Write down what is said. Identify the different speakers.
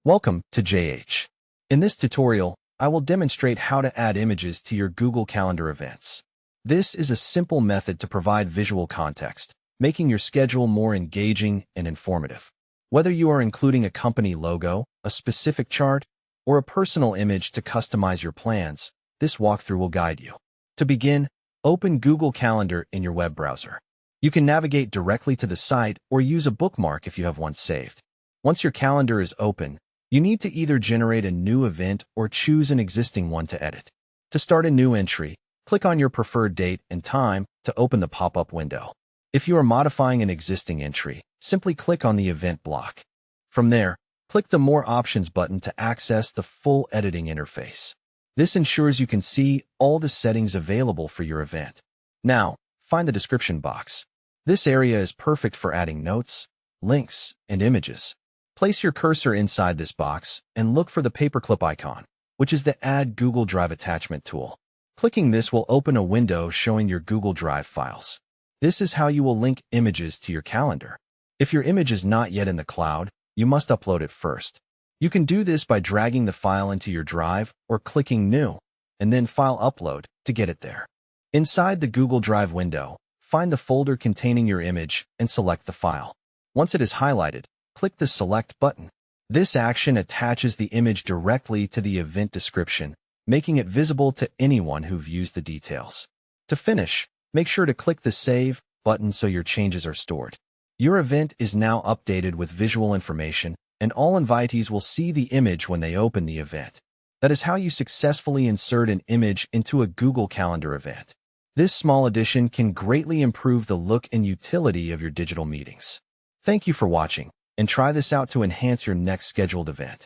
Speaker 1: Welcome to JH. In this tutorial, I will demonstrate how to add images to your Google Calendar events. This is a simple method to provide visual context, making your schedule more engaging and informative. Whether you are including a company logo, a specific chart, or a personal image to customize your plans, this walkthrough will guide you. To begin, open Google Calendar in your web browser. You can navigate directly to the site or use a bookmark if you have one saved. Once your calendar is open, you need to either generate a new event or choose an existing one to edit. To start a new entry, click on your preferred date and time to open the pop-up window. If you are modifying an existing entry, simply click on the event block. From there, click the More Options button to access the full editing interface. This ensures you can see all the settings available for your event. Now, find the description box. This area is perfect for adding notes, links, and images. Place your cursor inside this box and look for the paperclip icon, which is the Add Google Drive Attachment tool. Clicking this will open a window showing your Google Drive files. This is how you will link images to your calendar. If your image is not yet in the cloud, you must upload it first. You can do this by dragging the file into your Drive or clicking New, and then File Upload to get it there. Inside the Google Drive window, find the folder containing your image and select the file. Once it is highlighted, click the Select button. This action attaches the image directly to the event description, making it visible to anyone who views the details. To finish, make sure to click the Save button so your changes are stored. Your event is now updated with visual information, and all invitees will see the image when they open the event. That is how you successfully insert an image into a Google Calendar event. This small addition can greatly improve the look and utility of your digital meetings. Thank you for watching, and try this out to enhance your next scheduled event.